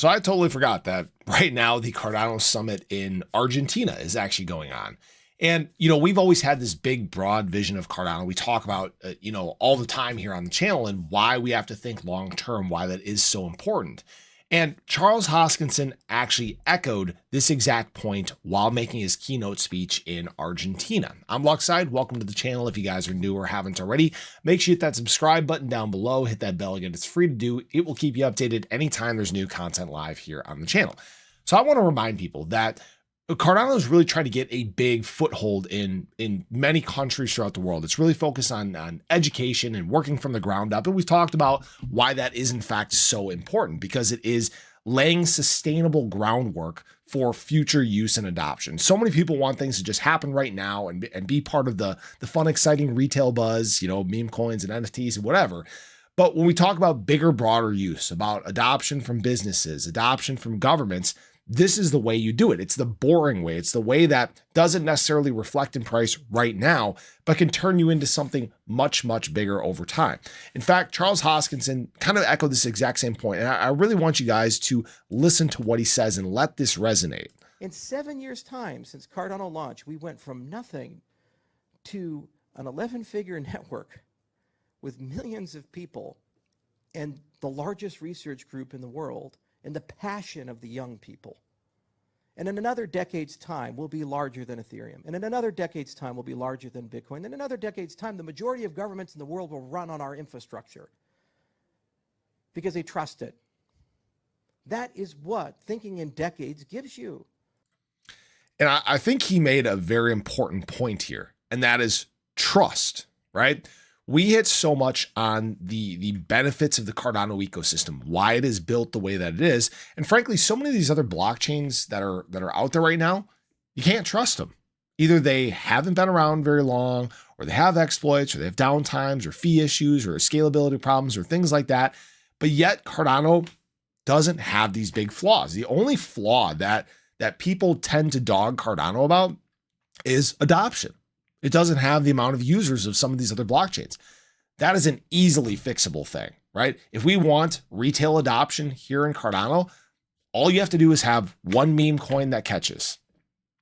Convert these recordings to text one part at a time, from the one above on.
So I totally forgot that right now the Cardano Summit in Argentina is actually going on. And, we've always had this big, broad vision of Cardano. We talk about, all the time here on the channel and why we have to think long term, why that is so important. And Charles Hoskinson actually echoed this exact point while making his keynote speech in Argentina. I'm Luckside. Welcome to the channel. If you guys are new or haven't already, make sure you hit that subscribe button down below, hit that bell again. It's free to do. It will keep you updated anytime there's new content live here on the channel. So I want to remind people that Cardano is really trying to get a big foothold in many countries throughout the world. It's really focused on education and working from the ground up. And we've talked about why that is in fact so important, because it is laying sustainable groundwork for future use and adoption. So many people want things to just happen right now and be part of the fun, exciting retail buzz, meme coins and NFTs and whatever. But when we talk about bigger, broader use, about adoption from businesses, adoption from governments, this is the way you do it. It's the boring way. It's the way that doesn't necessarily reflect in price right now, but can turn you into something much, much bigger over time. In fact, Charles Hoskinson kind of echoed this exact same point. And I really want you guys to listen to what he says and let this resonate. In 7 years' time since Cardano launched, we went from nothing to an 11-figure network with millions of people and the largest research group in the world, and the passion of the young people. And in another decade's time, we'll be larger than Ethereum. And in another decade's time, we'll be larger than Bitcoin. And in another decade's time, the majority of governments in the world will run on our infrastructure because they trust it. That is what thinking in decades gives you. And I think he made a very important point here, and that is trust, right? We hit so much on the benefits of the Cardano ecosystem, why it is built the way that it is. And frankly, so many of these other blockchains that are out there right now, you can't trust them. Either they haven't been around very long, or they have exploits, or they have downtimes, or fee issues, or scalability problems, or things like that. But yet Cardano doesn't have these big flaws. The only flaw that people tend to dog Cardano about is adoption. It doesn't have the amount of users of some of these other blockchains. That is an easily fixable thing, right? If we want retail adoption here in Cardano, all you have to do is have one meme coin that catches.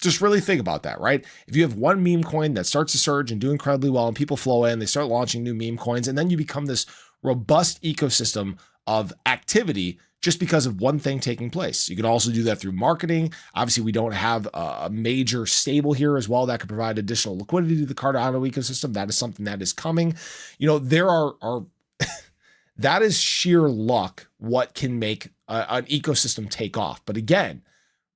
Just really think about that, right? If you have one meme coin that starts to surge and do incredibly well and people flow in, they start launching new meme coins, and then you become this robust ecosystem of activity just because of one thing taking place. You can also do that through marketing. Obviously, we don't have a major stable here as well that could provide additional liquidity to the Cardano ecosystem. That is something that is coming. There are that is sheer luck what can make an ecosystem take off. But again,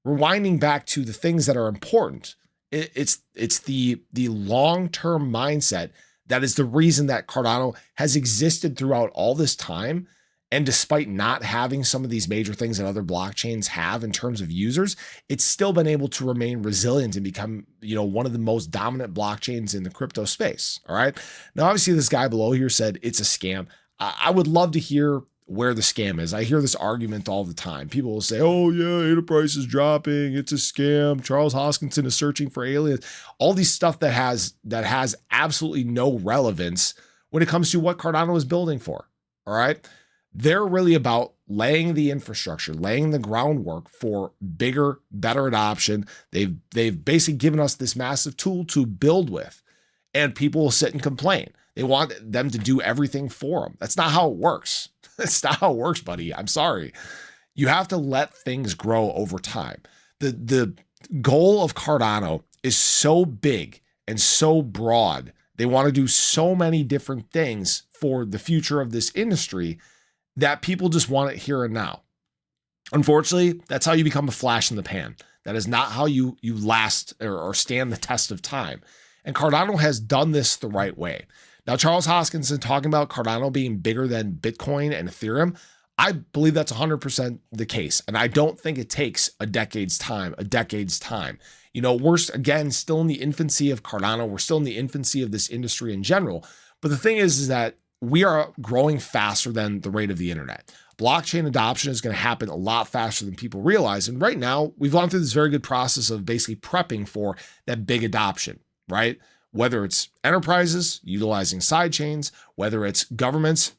rewinding back to the things that are important, it's the long-term mindset that is the reason that Cardano has existed throughout all this time. And despite not having some of these major things that other blockchains have in terms of users, it's still been able to remain resilient and become, one of the most dominant blockchains in the crypto space. All right. Now, obviously, this guy below here said it's a scam. I would love to hear where the scam is. I hear this argument all the time. People will say, oh yeah, ADA price is dropping. It's a scam. Charles Hoskinson is searching for aliens. All these stuff that has absolutely no relevance when it comes to what Cardano is building for. All right. They're really about laying the infrastructure, laying the groundwork for bigger, better adoption. They've basically given us this massive tool to build with, and people will sit and complain. They want them to do everything for them. That's not how it works. That's not how it works, buddy. I'm sorry. You have to let things grow over time. The goal of Cardano is so big and so broad. They want to do so many different things for the future of this industry that people just want it here and now. Unfortunately, that's how you become a flash in the pan. That is not how you last or stand the test of time. And Cardano has done this the right way. Now, Charles Hoskinson talking about Cardano being bigger than Bitcoin and Ethereum, I believe that's 100% the case. And I don't think it takes a decade's time. We're, again, still in the infancy of Cardano. We're still in the infancy of this industry in general. But the thing is that we are growing faster than the rate of the internet. Blockchain adoption is going to happen a lot faster than people realize. And right now, we've gone through this very good process of basically prepping for that big adoption, right? Whether it's enterprises utilizing side chains, whether it's governments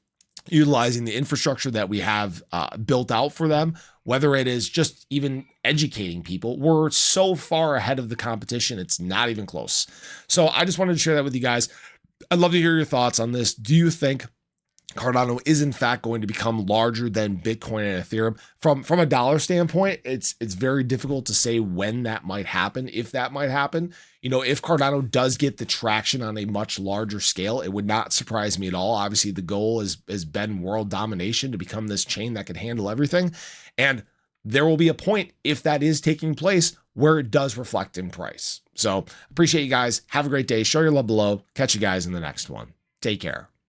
utilizing the infrastructure that we have built out for them, whether it is just even educating people. We're so far ahead of the competition, it's not even close. So I just wanted to share that with you guys. I'd love to hear your thoughts on this. Do you think Cardano is in fact going to become larger than Bitcoin and Ethereum? From a dollar standpoint, it's very difficult to say when that might happen, if that might happen. You know, if Cardano does get the traction on a much larger scale, it would not surprise me at all. Obviously, the goal has been world domination, to become this chain that can handle everything. And there will be a point, if that is taking place, where it does reflect in price. So appreciate you guys. Have a great day. Show your love below. Catch you guys in the next one. Take care.